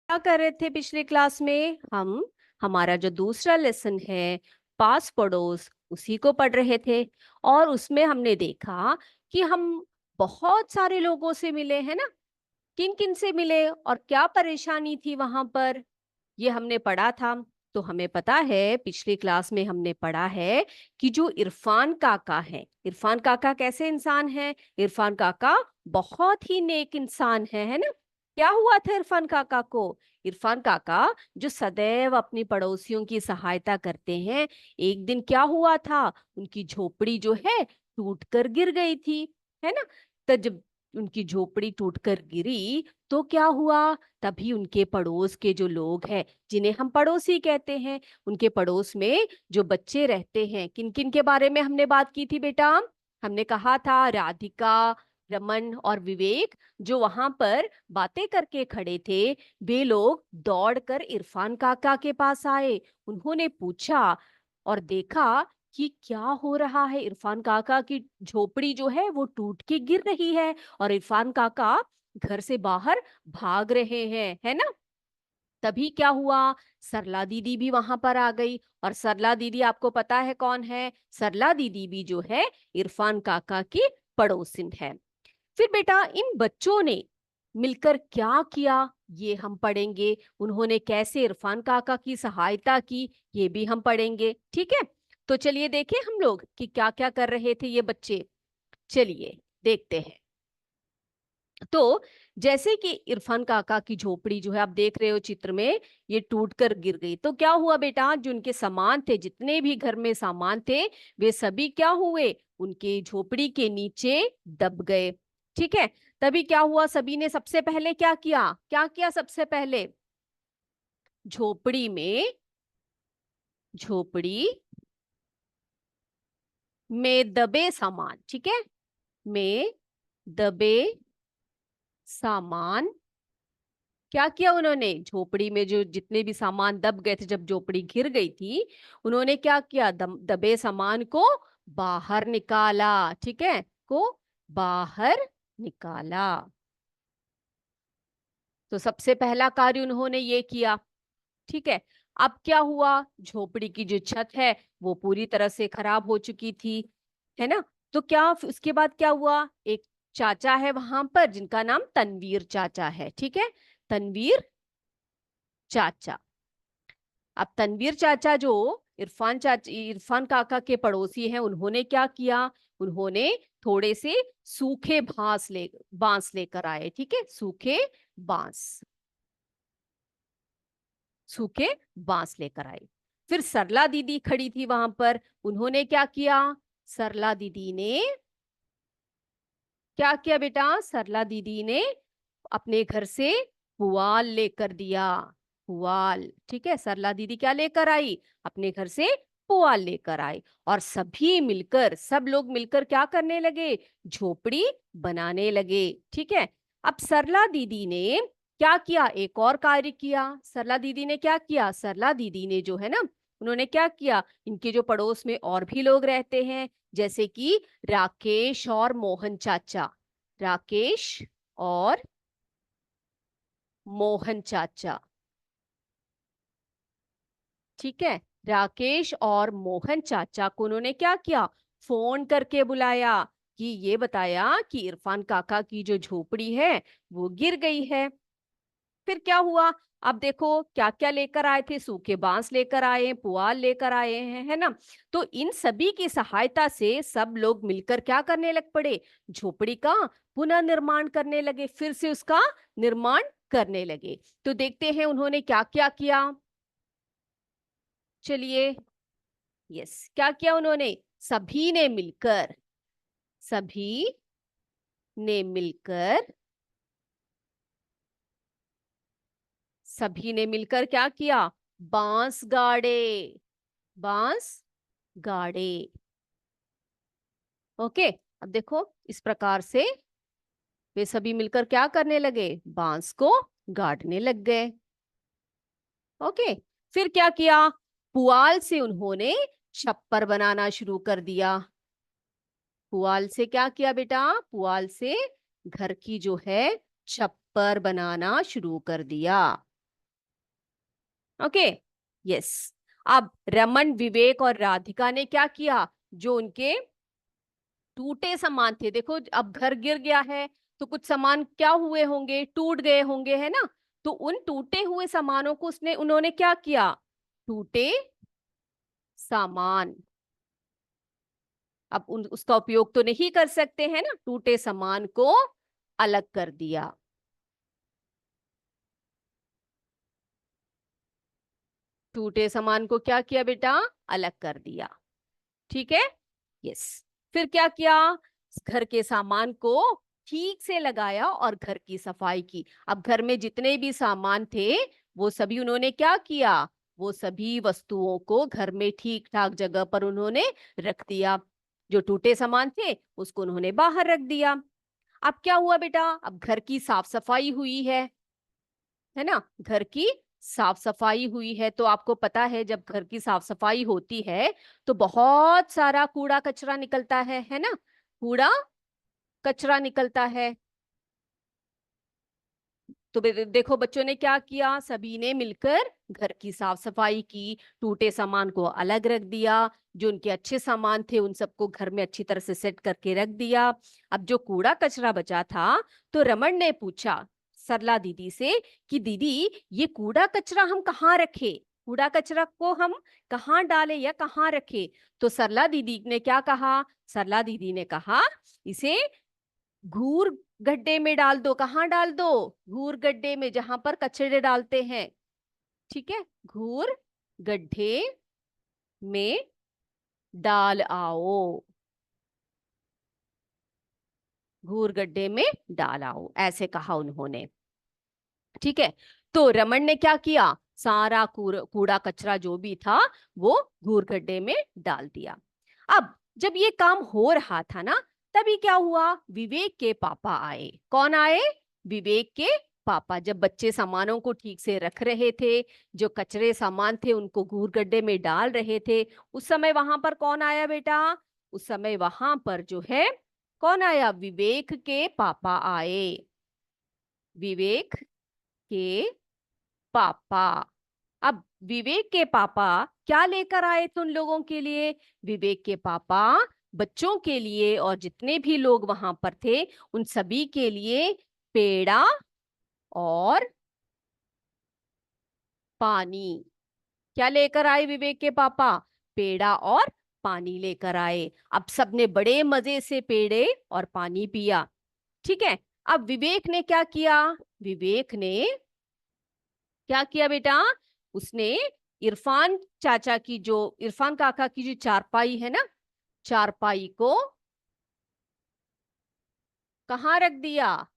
क्या कर रहे थे पिछले क्लास में हम हमारा जो दूसरा लेसन है पास पड़ोस उसी को पढ़ रहे थे। और उसमें हमने देखा कि हम बहुत सारे लोगों से मिले हैं ना। किन किन से मिले और क्या परेशानी थी वहां पर, ये हमने पढ़ा था। तो हमें पता है पिछली क्लास में हमने पढ़ा है कि जो इरफान काका है, इरफान काका कैसे इंसान है। इरफान काका बहुत ही नेक इंसान है ना। क्या हुआ था इरफान काका को। इरफान काका जो सदैव अपनी पड़ोसियों की सहायता करते हैं, एक दिन क्या हुआ था, उनकी झोपड़ी जो है टूट कर गिर गई थी, है ना। तो जब उनकी झोपड़ी टूटकर गिरी तो क्या हुआ, तभी उनके पड़ोस के जो लोग हैं, जिन्हें हम पड़ोसी कहते हैं, उनके पड़ोस में जो बच्चे रहते हैं, किन किन के बारे में हमने बात की थी बेटा। हमने कहा था राधिका, रमन और विवेक जो वहां पर बातें करके खड़े थे, वे लोग दौड़कर इरफान काका के पास आए। उन्होंने पूछा और देखा कि क्या हो रहा है, इरफान काका की झोपड़ी जो है वो टूट के गिर रही है और इरफान काका घर से बाहर भाग रहे हैं, है ना। तभी क्या हुआ, सरला दीदी भी वहां पर आ गई। और सरला दीदी आपको पता है कौन है, सरला दीदी भी जो है इरफान काका की पड़ोसिन है। फिर बेटा इन बच्चों ने मिलकर क्या किया ये हम पढ़ेंगे। उन्होंने कैसे इरफान काका की सहायता की ये भी हम पढ़ेंगे, ठीक है। तो चलिए देखें हम लोग कि क्या क्या कर रहे थे ये बच्चे। चलिए देखते हैं। तो जैसे कि इरफान काका की झोपड़ी जो है आप देख रहे हो चित्र में, ये टूट कर गिर गई तो क्या हुआ बेटा, जो उनके सामान थे, जितने भी घर में सामान थे, वे सभी क्या हुए, उनके झोपड़ी के नीचे दब गए। ठीक है। तभी क्या हुआ, सभी ने सबसे पहले क्या किया सबसे पहले, झोपड़ी में, झोपड़ी में दबे सामान, ठीक है, में दबे सामान, क्या किया उन्होंने, झोपड़ी में जो जितने भी सामान दब गए थे जब झोपड़ी गिर गई थी, उन्होंने क्या किया, दबे सामान को बाहर निकाला, ठीक है, को बाहर निकाला। तो सबसे पहला कार्य उन्होंने ये किया, ठीक है। अब क्या हुआ, झोपड़ी की जो छत है वो पूरी तरह से खराब हो चुकी थी, है ना। तो क्या उसके बाद क्या हुआ, एक चाचा है वहां पर जिनका नाम तनवीर चाचा है, ठीक है, तनवीर चाचा। अब तनवीर चाचा जो इरफान काका के पड़ोसी हैं, उन्होंने क्या किया, उन्होंने थोड़े से सूखे बांस लेकर आए, ठीक है, बांस सूखे बांस लेकर आए। फिर सरला दीदी खड़ी थी वहां पर, उन्होंने क्या किया, सरला दीदी ने क्या किया बेटा, सरला दीदी ने अपने घर से पुआल लेकर दिया, पुआल, ठीक है, सरला दीदी क्या लेकर आई, अपने घर से पुआल लेकर आई। और सभी मिलकर, सब लोग मिलकर क्या करने लगे, झोपड़ी बनाने लगे, ठीक है। अब सरला दीदी ने क्या किया, एक और कार्य किया। सरला दीदी ने क्या किया, सरला दीदी ने जो है ना, उन्होंने क्या किया, इनके जो पड़ोस में और भी लोग रहते हैं, जैसे कि राकेश और मोहन चाचा, राकेश और मोहन चाचा, ठीक है, राकेश और मोहन चाचा को उन्होंने क्या किया, फोन करके बुलाया, कि ये बताया कि इरफान काका की जो झोपड़ी है वो गिर गई है। फिर क्या हुआ, अब देखो क्या क्या लेकर आए थे, सूखे बांस लेकर आए, पुआल लेकर आए हैं, है ना। तो इन सभी की सहायता से सब लोग मिलकर क्या करने लग पड़े, झोपड़ी का पुनर्निर्माण करने लगे, फिर से उसका निर्माण करने लगे। तो देखते हैं उन्होंने क्या क्या किया। चलिए, यस, क्या किया उन्होंने, सभी ने मिलकर, सभी ने मिलकर, सभी ने मिलकर क्या किया, बांस गाड़े, बांस गाड़े। ओके। अब देखो इस प्रकार से वे सभी मिलकर क्या करने लगे, बांस को गाड़ने लग गए। ओके। फिर क्या किया, पुआल से उन्होंने छप्पर बनाना शुरू कर दिया। पुआल से क्या किया बेटा, पुआल से घर की जो है छप्पर बनाना शुरू कर दिया। Okay, yes. अब रमन, विवेक और राधिका ने क्या किया, जो उनके टूटे सामान थे, देखो अब घर गिर गया है तो कुछ सामान क्या हुए होंगे, टूट गए होंगे, है ना। तो उन टूटे हुए सामानों को उन्होंने क्या किया, टूटे सामान, अब उसका उपयोग तो नहीं कर सकते हैं ना, टूटे सामान को अलग कर दिया। टूटे सामान को क्या किया बेटा, अलग कर दिया। ठीक है, यस। फिर क्या किया, घर के सामान को ठीक से लगाया और घर की सफाई की। अब घर में जितने भी सामान थे वो सभी उन्होंने क्या किया, वो सभी वस्तुओं को घर में ठीक ठाक जगह पर उन्होंने रख दिया। जो टूटे सामान थे उसको उन्होंने बाहर रख दिया। अब क्या हुआ बेटा, अब घर की साफ सफाई हुई है ना। घर की साफ सफाई हुई है तो आपको पता है जब घर की साफ सफाई होती है तो बहुत सारा कूड़ा कचरा निकलता है ना, कूड़ा कचरा निकलता है। तो देखो बच्चों ने क्या किया, सभी ने मिलकर घर की साफ सफाई की, टूटे सामान को अलग रख दिया, जो उनके अच्छे सामान थे उन सबको घर में अच्छी तरह से सेट करके रख दिया। अब जो कूड़ा कचरा बचा था तो रमन ने पूछा सरला दीदी से कि दीदी ये कूड़ा कचरा हम कहाँ रखे, कूड़ा कचरा को हम कहाँ डालें या कहाँ रखें। तो सरला दीदी ने क्या कहा, सरला दीदी ने कहा इसे घूर गड्ढे में डाल दो। कहाँ डाल दो, घूर गड्ढे में, जहां पर कचरे डालते हैं। ठीक है, घूर गड्ढे में डाल आओ, घूर गड्ढे में डाल आओ, ऐसे कहा उन्होंने। ठीक है, तो रमन ने क्या किया, सारा कूड़ा कचरा जो भी था वो घूर गड्ढे में डाल दिया। अब जब ये काम हो रहा था ना, तभी क्या हुआ, विवेक के पापा आए। कौन आए, विवेक के पापा। जब बच्चे सामानों को ठीक से रख रहे थे, जो कचरे सामान थे उनको घूर गड्ढे में डाल रहे थे, उस समय वहां पर कौन आया बेटा, उस समय वहां पर जो है कौन आया, विवेक के पापा आए। विवेक के पापा। अब विवेक के पापा क्या लेकर आए थे उन लोगों के लिए, विवेक के पापा बच्चों के लिए और जितने भी लोग वहां पर थे उन सभी के लिए पेड़ा और पानी। क्या लेकर आए विवेक के पापा, पेड़ा और पानी लेकर आए। अब सबने बड़े मजे से पेड़े और पानी पिया। ठीक है, अब विवेक ने क्या किया, विवेक ने क्या किया बेटा, उसने इरफान चाचा की जो, इरफान काका की जो चारपाई है ना, चारपाई को कहाँ रख दिया,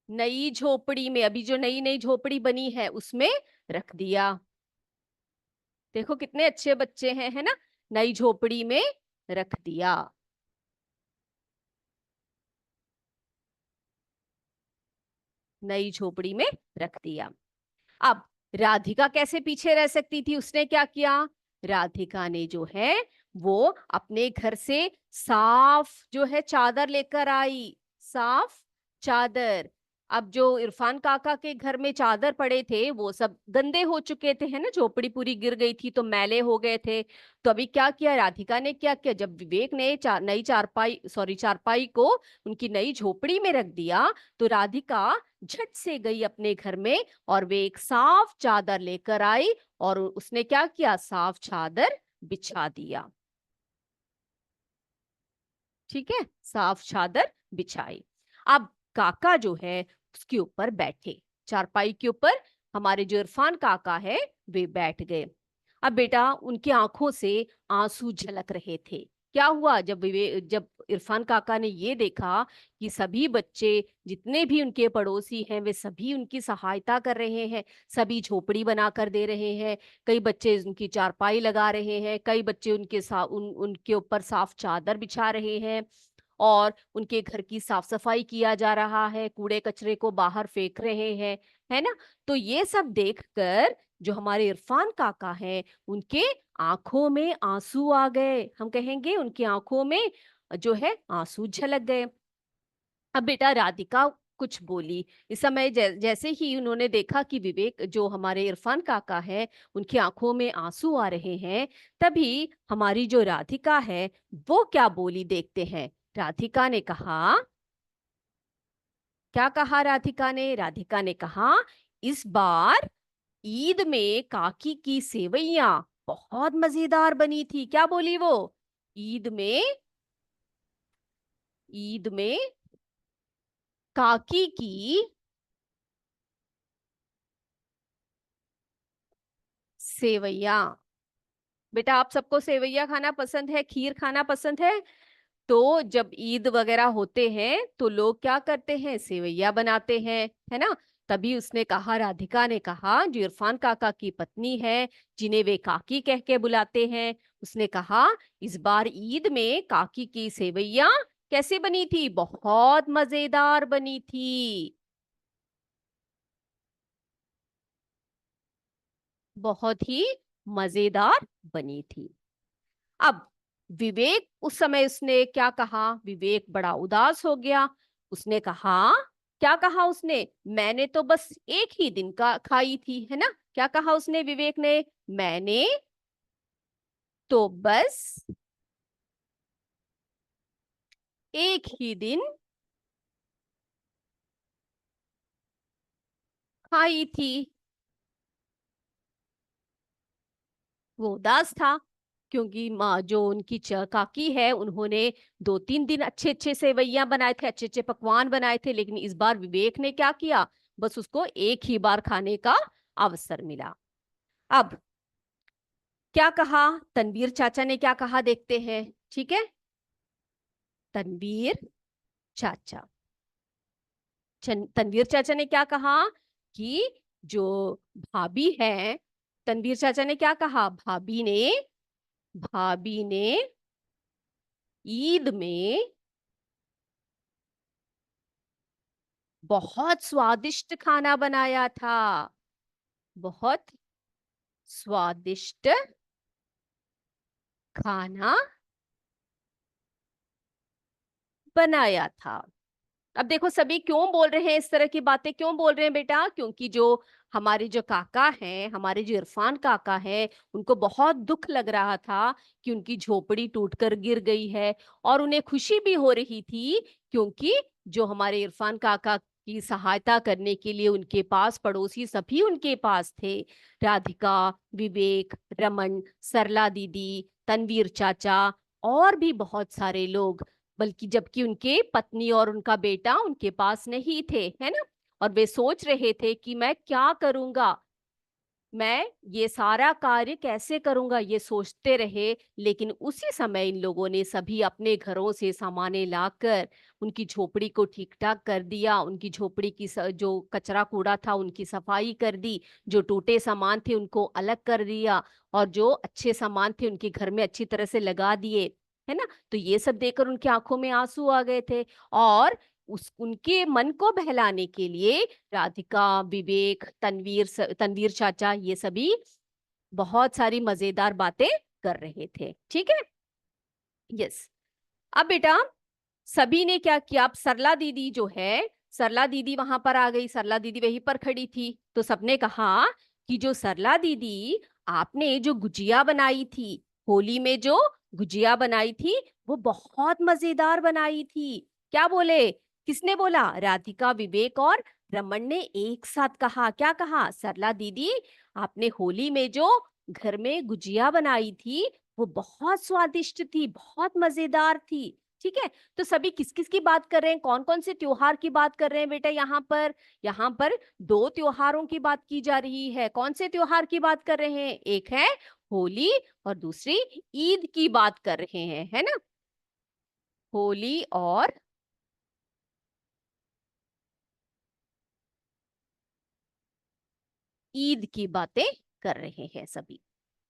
नई झोपड़ी में, अभी जो नई नई झोपड़ी बनी है उसमें रख दिया। देखो कितने अच्छे बच्चे हैं, है ना, नई झोपड़ी में रख दिया। नई झोपड़ी में रख दिया। अब राधिका कैसे पीछे रह सकती थी, उसने क्या किया, राधिका ने जो है वो अपने घर से साफ जो है चादर लेकर आई, साफ चादर। अब जो इरफान काका के घर में चादर पड़े थे वो सब गंदे हो चुके थे, है ना, झोपड़ी पूरी गिर गई थी तो मैले हो गए थे। तो अभी क्या किया राधिका ने, क्या किया, जब विवेक ने नई चारपाई, सॉरी चारपाई को उनकी नई झोपड़ी में रख दिया, तो राधिका झट से गई अपने घर में और वे एक साफ चादर लेकर आई और उसने क्या किया, साफ चादर बिछा दिया। ठीक है, साफ चादर बिछाई। अब काका जो है उसके ऊपर बैठे, चारपाई के ऊपर हमारे जो इरफान काका है वे बैठ गए। अब बेटा उनकी आंखों से आंसू झलक रहे थे। क्या हुआ, जब इरफान काका ने ये देखा कि सभी बच्चे जितने भी उनके पड़ोसी हैं वे सभी उनकी सहायता कर रहे हैं, सभी झोपड़ी बना कर दे रहे हैं, कई बच्चे उनकी चारपाई लगा रहे हैं, कई बच्चे उनके ऊपर साफ चादर बिछा रहे हैं और उनके घर की साफ सफाई किया जा रहा है, कूड़े कचरे को बाहर फेंक रहे हैं, है ना। तो ये सब देखकर जो हमारे इरफान काका हैं उनके आंखों में आंसू आ गए, हम कहेंगे उनकी आंखों में जो है आंसू झलक गए। अब बेटा राधिका कुछ बोली। इस समय जैसे ही उन्होंने देखा कि विवेक जो हमारे इरफान काका है, उनकी आंखों में आंसू आ रहे हैं, तभी हमारी जो राधिका है वो क्या बोली देखते हैं। राधिका ने कहा, क्या कहा राधिका ने कहा, इस बार ईद में काकी की सेवैयां बहुत मजेदार बनी थी। क्या बोली वो? ईद में ईद में काकी की सेवैयां। बेटा, आप सबको सेवैया खाना पसंद है, खीर खाना पसंद है? तो जब ईद वगैरह होते हैं तो लोग क्या करते हैं, सेवैया बनाते हैं, है ना। तभी उसने कहा, राधिका ने कहा, जो इरफान काका की पत्नी है, जिन्हें वे काकी कह के बुलाते हैं, उसने कहा, इस बार ईद में काकी की सेवैया कैसे बनी थी? बहुत मजेदार बनी थी। बहुत ही मजेदार बनी थी। अब विवेक, उस समय उसने क्या कहा, विवेक बड़ा उदास हो गया। उसने कहा, क्या कहा उसने? मैंने तो बस एक ही दिन का खाई थी, है ना। क्या कहा उसने, विवेक ने? मैंने तो बस एक ही दिन खाई थी। वो उदास था क्योंकि माँ जो उनकी काकी है, उन्होंने 2-3 दिन अच्छे अच्छे सेवैयां बनाए थे, अच्छे अच्छे पकवान बनाए थे, लेकिन इस बार विवेक ने क्या किया, बस उसको एक ही बार खाने का अवसर मिला। अब क्या कहा, तनवीर चाचा ने क्या कहा देखते हैं, ठीक है। तनवीर चाचा तनवीर चाचा ने क्या कहा कि जो भाभी है, तनवीर चाचा ने क्या कहा, भाभी ने ईद में बहुत स्वादिष्ट खाना बनाया था। बहुत स्वादिष्ट खाना बनाया था। अब देखो, सभी क्यों बोल रहे हैं, इस तरह की बातें क्यों बोल रहे हैं बेटा? क्योंकि जो हमारे जो काका हैं, हमारे जो इरफान काका है, उनको बहुत दुख लग रहा था कि उनकी झोपड़ी टूटकर गिर गई है। और उन्हें खुशी भी हो रही थी क्योंकि जो हमारे इरफान काका की सहायता करने के लिए उनके पास पड़ोसी सभी उनके पास थे। राधिका, विवेक, रमन, सरला दीदी, तनवीर चाचा और भी बहुत सारे लोग, बल्कि जबकि उनके पत्नी और उनका बेटा उनके पास नहीं थे, है ना। और वे सोच रहे थे कि मैं क्या करूंगा, मैं ये सारा कार्य कैसे करूंगा, ये सोचते रहे। लेकिन उसी समय इन लोगों ने सभी अपने घरों से सामानें लाकर उनकी झोपड़ी को ठीक ठाक कर दिया। उनकी झोपड़ी की जो कचरा कूड़ा था उनकी सफाई कर दी, जो टूटे सामान थे उनको अलग कर दिया, और जो अच्छे सामान थे उनके घर में अच्छी तरह से लगा दिए, है ना। तो ये सब देखकर उनकी आंखों में आंसू आ गए थे। और उस उनके मन को बहलाने के लिए राधिका, विवेक, तनवीर चाचा, ये सभी बहुत सारी मजेदार बातें कर रहे थे, ठीक है। यस। अब बेटा, सभी ने क्या किया, अब सरला दीदी जो है, सरला दीदी वहां पर आ गई, सरला दीदी वहीं पर खड़ी थी। तो सबने कहा कि जो सरला दीदी, आपने जो गुजिया बनाई थी, होली में जो गुजिया बनाई थी, वो बहुत मजेदार बनाई थी। क्या बोले? किसने बोला? राधिका, विवेक और रमन ने एक साथ कहा। क्या कहा? सरला दीदी, आपने होली में जो घर में गुजिया बनाई थी, वो बहुत स्वादिष्ट थी, बहुत मजेदार थी। ठीक है। तो सभी किस किस की बात कर रहे हैं, कौन कौन से त्योहार की बात कर रहे हैं बेटा? यहाँ पर दो त्योहारों की बात की जा रही है। कौन से त्योहार की बात कर रहे हैं? एक है होली और दूसरी ईद की बात कर रहे हैं, है ना। होली और ईद की बातें कर रहे हैं सभी।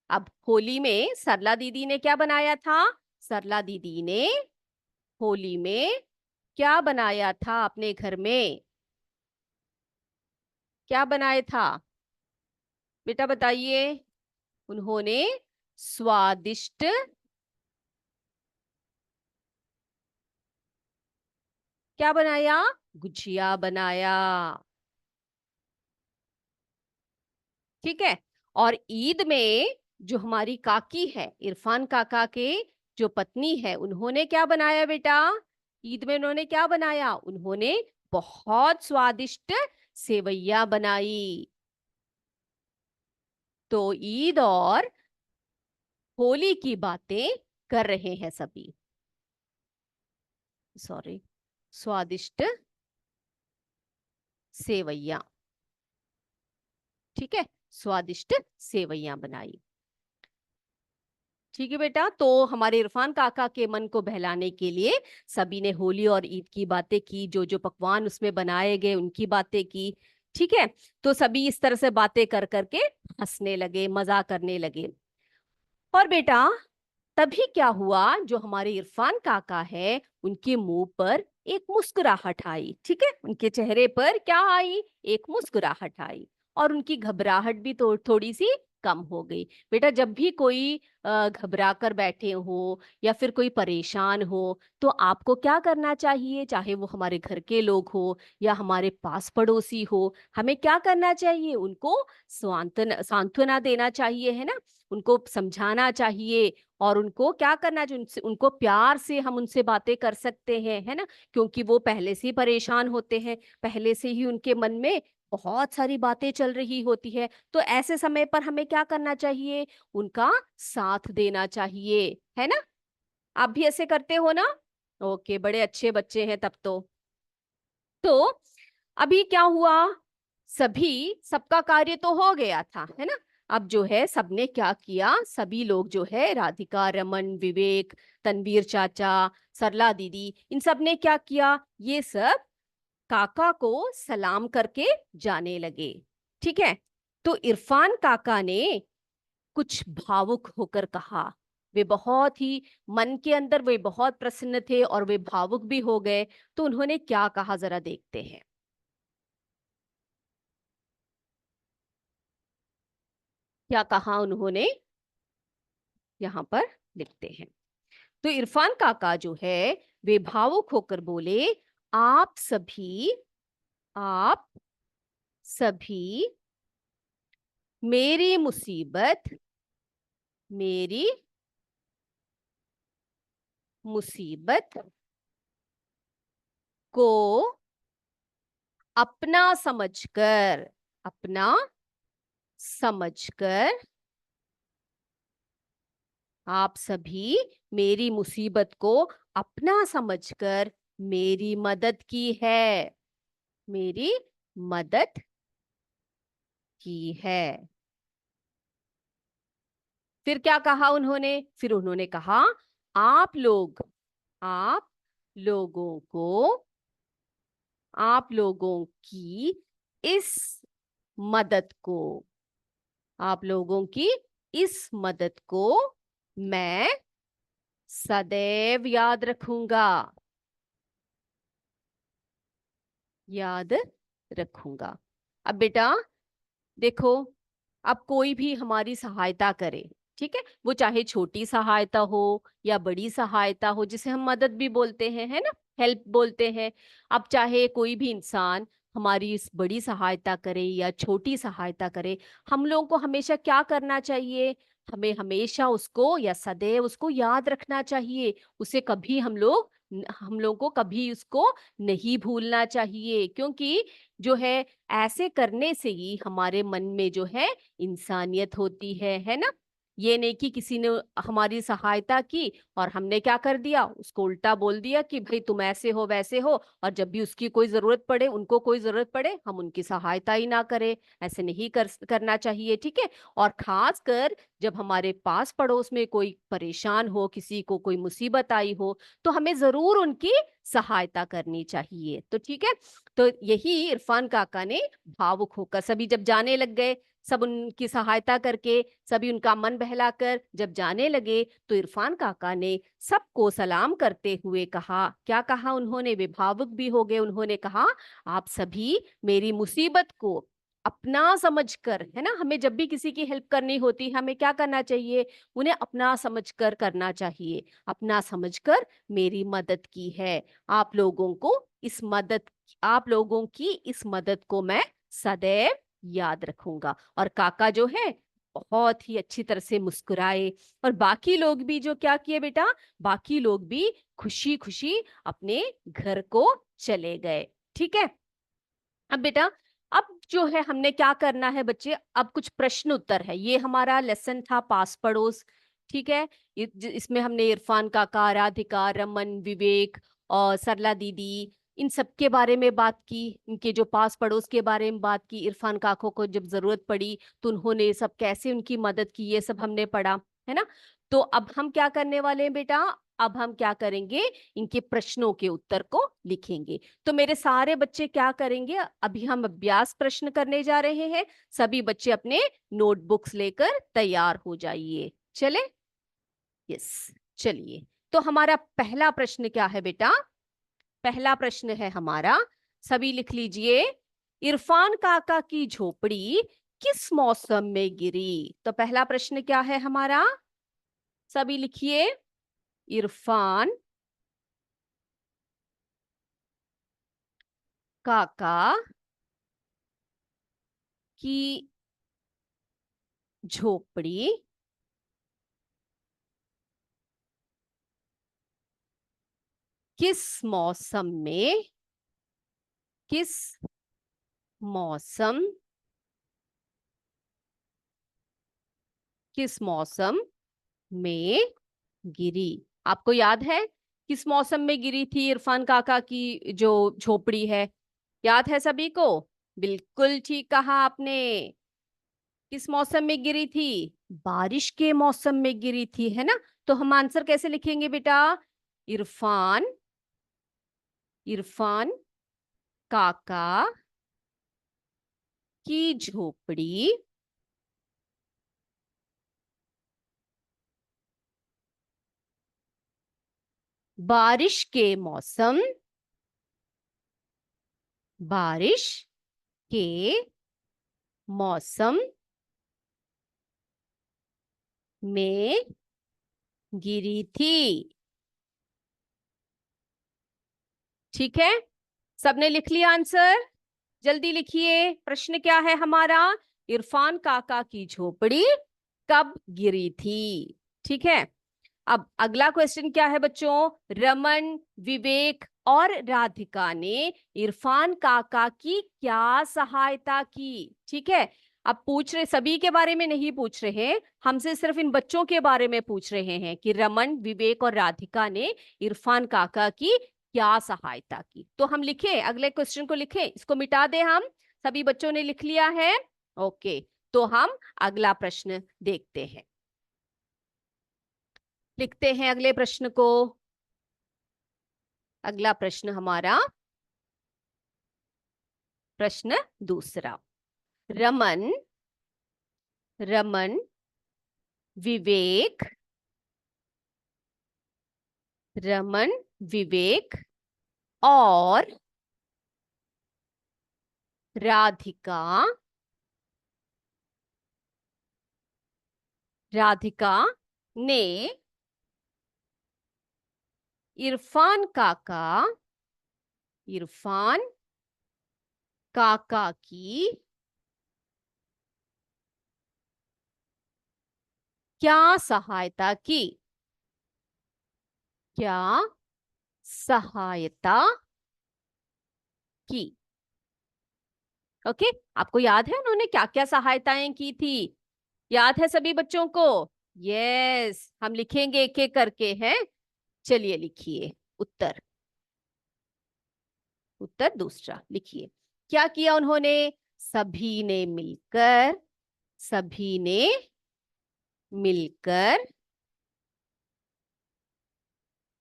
अब होली में सरला दीदी ने क्या बनाया था? सरला दीदी ने होली में क्या बनाया था अपने घर में? क्या बनाया था बेटा, बताइए। उन्होंने स्वादिष्ट क्या बनाया? गुजिया बनाया। ठीक है। और ईद में जो हमारी काकी है, इरफान काका के जो पत्नी है, उन्होंने क्या बनाया बेटा? ईद में उन्होंने क्या बनाया? उन्होंने बहुत स्वादिष्ट सेवैया बनाई। तो ईद और होली की बातें कर रहे हैं सभी। सॉरी, स्वादिष्ट सेवैया। ठीक है, स्वादिष्ट सेवैया बनाई। ठीक है बेटा, तो हमारे इरफान काका के मन को बहलाने के लिए सभी ने होली और ईद की बातें की, जो जो पकवान उसमें बनाए गए उनकी बातें की। ठीक है। तो सभी इस तरह से बातें कर करके हंसने लगे, मजा करने लगे। और बेटा, तभी क्या हुआ, जो हमारे इरफान काका है उनके मुंह पर एक मुस्कुराहट आई। ठीक है, उनके चेहरे पर क्या आई? एक मुस्कुराहट आई। और उनकी घबराहट भी तो थोड़ी सी कम हो गई। बेटा, जब भी कोई घबरा कर बैठे हो या फिर कोई परेशान हो, तो आपको क्या करना चाहिए? चाहे वो हमारे घर के लोग हो या हमारे पास पड़ोसी हो, हमें क्या करना चाहिए? उनको सांत्वना सांत्वना देना चाहिए, है ना? उनको समझाना चाहिए। और उनको क्या करना चाहिए? उनको प्यार से हम उनसे बातें कर सकते हैं, है ना? क्योंकि वो पहले से ही परेशान होते हैं, पहले से ही उनके मन में बहुत सारी बातें चल रही होती है। तो ऐसे समय पर हमें क्या करना चाहिए? उनका साथ देना चाहिए, है ना? आप भी ऐसे करते हो ना? ओके, बड़े अच्छे बच्चे हैं तब तो। तो अभी क्या हुआ, सबका कार्य तो हो गया था, है ना? अब जो है सबने क्या किया, सभी लोग जो है, राधिका, रमन, विवेक, तनवीर चाचा, सरला दीदी, इन सब ने क्या किया, ये सब काका को सलाम करके जाने लगे। ठीक है। तो इरफान काका ने कुछ भावुक होकर कहा। वे बहुत ही मन के अंदर वे बहुत प्रसन्न थे और वे भावुक भी हो गए। तो उन्होंने क्या कहा, जरा देखते हैं। क्या कहा उन्होंने, यहाँ पर लिखते हैं। तो इरफान काका जो है, वे भावुक होकर बोले, आप सभी आप सभी मेरी मेरी मुसीबत को अपना समझकर अपना समझकर आप सभी मेरी मुसीबत को अपना समझकर मेरी मदद की है, मेरी मदद की है। फिर क्या कहा उन्होंने? फिर उन्होंने कहा, आप लोग आप लोगों को आप लोगों की इस मदद को आप लोगों की इस मदद को मैं सदैव याद रखूंगा, याद रखूंगा। अब बेटा देखो, अब कोई भी हमारी सहायता करे, ठीक है, वो चाहे छोटी सहायता हो या बड़ी सहायता हो, जिसे हम मदद भी बोलते हैं, है ना, हेल्प बोलते हैं। अब चाहे कोई भी इंसान हमारी इस बड़ी सहायता करे या छोटी सहायता करे, हम लोगों को हमेशा क्या करना चाहिए? हमें हमेशा उसको या सदैव उसको याद रखना चाहिए। उसे कभी हम लोगों को कभी उसको नहीं भूलना चाहिए, क्योंकि जो है, ऐसे करने से ही हमारे मन में जो है इंसानियत होती है ना? ये नहीं कि किसी ने हमारी सहायता की और हमने क्या कर दिया, उसको उल्टा बोल दिया कि भाई तुम ऐसे हो वैसे हो, और जब भी उसकी कोई जरूरत पड़े, उनको कोई जरूरत पड़े, हम उनकी सहायता ही ना करें। ऐसे नहीं करना चाहिए। ठीक है। और खास कर जब हमारे पास पड़ोस में कोई परेशान हो, किसी को कोई मुसीबत आई हो, तो हमें जरूर उनकी सहायता करनी चाहिए। तो ठीक है। तो यही इरफान काका ने भावुक होकर, सभी जब जाने लग गए, सब उनकी सहायता करके, सभी उनका मन बहलाकर जब जाने लगे, तो इरफान काका ने सबको सलाम करते हुए कहा, क्या कहा उन्होंने? वे भावुक भी हो गए। उन्होंने कहा, आप सभी मेरी मुसीबत को अपना समझकर, है ना, हमें जब भी किसी की हेल्प करनी होती है हमें क्या करना चाहिए, उन्हें अपना समझकर करना चाहिए। अपना समझकर मेरी मदद की है। आप लोगों को इस मदद आप लोगों की इस मदद को मैं सदैव याद रखूंगा। और काका जो है बहुत ही अच्छी तरह से मुस्कुराए, और बाकी लोग भी जो क्या किए बेटा, बाकी लोग भी खुशी खुशी अपने घर को चले गए। ठीक है। अब बेटा, अब जो है हमने क्या करना है बच्चे, अब कुछ प्रश्न उत्तर है। ये हमारा लेसन था पास पड़ोस। ठीक है। इसमें हमने इरफान काका, राधिका, रमन, विवेक और सरला दीदी, इन सब के बारे में बात की, इनके जो पास पड़ोस के बारे में बात की। इरफान काको को जब जरूरत पड़ी तो उन्होंने सब कैसे उनकी मदद की, ये सब हमने पढ़ा, है ना। तो अब हम क्या करने वाले हैं बेटा, अब हम क्या करेंगे, इनके प्रश्नों के उत्तर को लिखेंगे। तो मेरे सारे बच्चे क्या करेंगे, अभी हम अभ्यास प्रश्न करने जा रहे हैं। सभी बच्चे अपने नोटबुक्स लेकर तैयार हो जाइए। चले। यस। चलिए। तो हमारा पहला प्रश्न क्या है बेटा, पहला प्रश्न है हमारा, सभी लिख लीजिए। इरफान काका की झोपड़ी किस मौसम में गिरी। तो पहला प्रश्न क्या है हमारा, सभी लिखिए। इरफान काका की झोपड़ी किस मौसम में, किस मौसम, किस मौसम में गिरी। आपको याद है किस मौसम में गिरी थी इरफान काका की जो झोपड़ी है, याद है सभी को। बिल्कुल ठीक कहा आपने। किस मौसम में गिरी थी, बारिश के मौसम में गिरी थी, है ना। तो हम आंसर कैसे लिखेंगे बेटा, इरफान इरफान काका की झोपड़ी बारिश के मौसम, बारिश के मौसम में गिरी थी। ठीक है। सबने लिख लिया आंसर, जल्दी लिखिए। प्रश्न क्या है हमारा, इरफान काका की झोपड़ी कब गिरी थी। ठीक है। अब अगला क्वेश्चन क्या है बच्चों, रमन, विवेक और राधिका ने इरफान काका की क्या सहायता की। ठीक है। अब पूछ रहे, सभी के बारे में नहीं पूछ रहे हैं, हमसे सिर्फ इन बच्चों के बारे में पूछ रहे हैं कि रमन, विवेक और राधिका ने इरफान काका की क्या सहायता की। तो हम लिखें, अगले क्वेश्चन को लिखें, इसको मिटा दें हम। सभी बच्चों ने लिख लिया है। ओके। तो हम अगला प्रश्न देखते हैं, लिखते हैं अगले प्रश्न को। अगला प्रश्न हमारा, प्रश्न दूसरा। रमन रमन विवेक रमन विवेक और राधिका राधिका ने इरफान काका इरफान काका की क्या सहायता की, क्या सहायता की। ओके। आपको याद है उन्होंने क्या क्या सहायताएं की थी, याद है सभी बच्चों को। यस, हम लिखेंगे एक एक करके हैं। चलिए लिखिए उत्तर, उत्तर दूसरा लिखिए। क्या किया उन्होंने, सभी ने मिलकर सभी ने मिलकर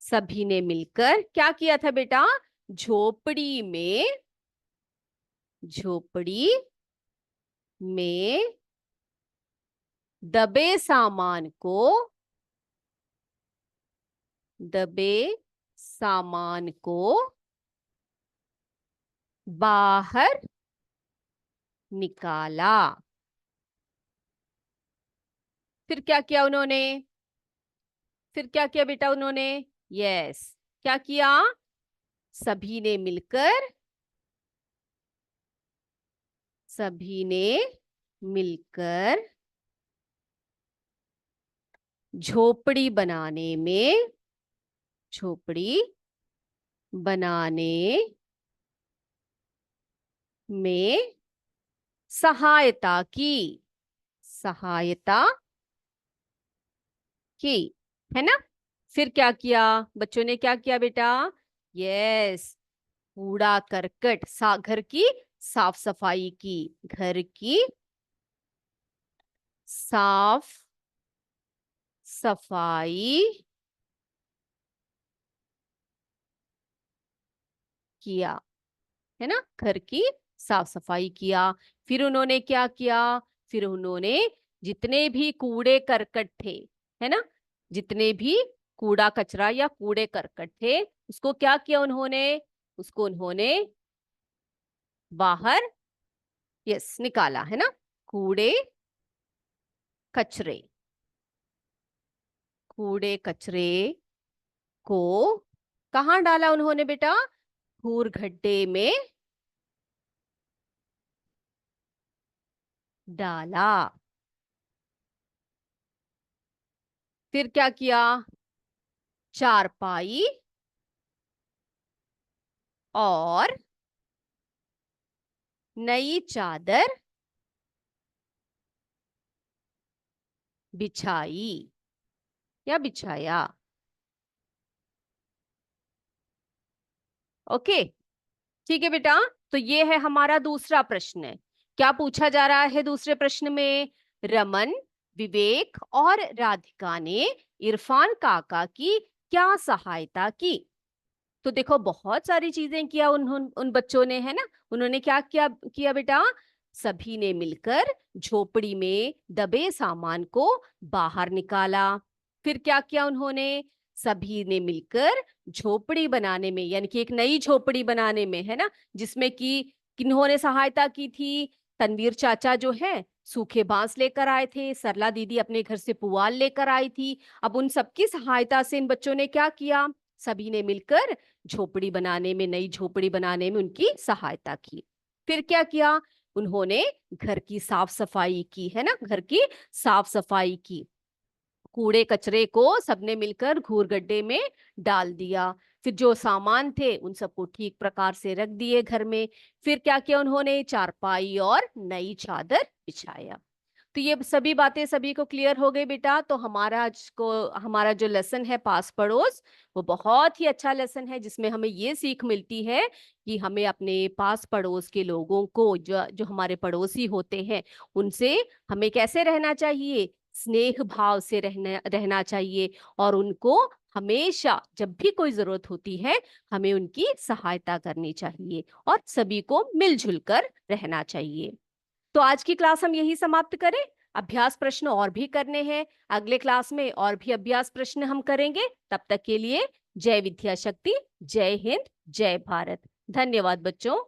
सभी ने मिलकर क्या किया था बेटा, झोपड़ी में झोपड़ी में दबे सामान को दबे सामान को बाहर निकाला। फिर क्या किया उन्होंने? फिर क्या किया बेटा उन्होंने? यस, क्या किया? सभी ने मिलकर, सभी ने मिलकर झोपड़ी बनाने में, झोपड़ी बनाने में सहायता की, सहायता की, है ना? फिर क्या किया बच्चों ने? क्या किया बेटा? यस, कूड़ा करकट, घर की साफ सफाई की, घर की साफ सफाई किया, है ना? घर की साफ सफाई किया। फिर उन्होंने क्या किया? फिर उन्होंने जितने भी कूड़े करकट थे, है ना, जितने भी कूड़ा कचरा या कूड़े करकट थे, उसको क्या किया उन्होंने? उसको उन्होंने बाहर, यस, निकाला, है ना? कूड़े कचरे, कूड़े कचरे को कहाँ डाला उन्होंने बेटा? कूड़ गड्ढे में डाला। फिर क्या किया? चारपाई और नई चादर बिछाई या बिछाया। ओके, ठीक है बेटा। तो ये है हमारा दूसरा प्रश्न। क्या पूछा जा रहा है दूसरे प्रश्न में? रमन, विवेक और राधिका ने इरफान काका की क्या सहायता की? तो देखो, बहुत सारी चीजें किया उन बच्चों ने, है ना? उन्होंने क्या किया किया बेटा? सभी ने मिलकर झोपड़ी में दबे सामान को बाहर निकाला। फिर क्या किया उन्होंने? सभी ने मिलकर झोपड़ी बनाने में, यानी कि एक नई झोपड़ी बनाने में, है ना, जिसमें कि किन्होंने सहायता की थी? तनवीर चाचा जो है सूखे बांस लेकर आए थे, सरला दीदी अपने घर से पुआल लेकर आई थी। अब उन सबकी सहायता से इन बच्चों ने क्या किया? सभी ने मिलकर झोपड़ी बनाने में, नई झोपड़ी बनाने में उनकी सहायता की। फिर क्या किया? उन्होंने घर की साफ सफाई की, है ना, घर की साफ सफाई की। कूड़े कचरे को सबने मिलकर घूर गड्ढे में डाल दिया। फिर जो सामान थे उन सबको ठीक प्रकार से रख दिए घर में। फिर क्या किया उन्होंने? चारपाई और नई चादर बिछाया। तो ये सभी बातें सभी को क्लियर हो गई बेटा। तो हमारा जो लेसन है पास पड़ोस, वो बहुत ही अच्छा लेसन है, जिसमें हमें ये सीख मिलती है कि हमें अपने पास पड़ोस के लोगों को, जो जो हमारे पड़ोसी होते हैं, उनसे हमें कैसे रहना चाहिए? स्नेह भाव से रहना चाहिए। और उनको हमेशा जब भी कोई जरूरत होती है, हमें उनकी सहायता करनी चाहिए और सभी को मिलजुल कर रहना चाहिए। तो आज की क्लास हम यही समाप्त करें। अभ्यास प्रश्न और भी करने हैं, अगले क्लास में और भी अभ्यास प्रश्न हम करेंगे। तब तक के लिए जय विद्या शक्ति, जय हिंद, जय भारत। धन्यवाद बच्चों।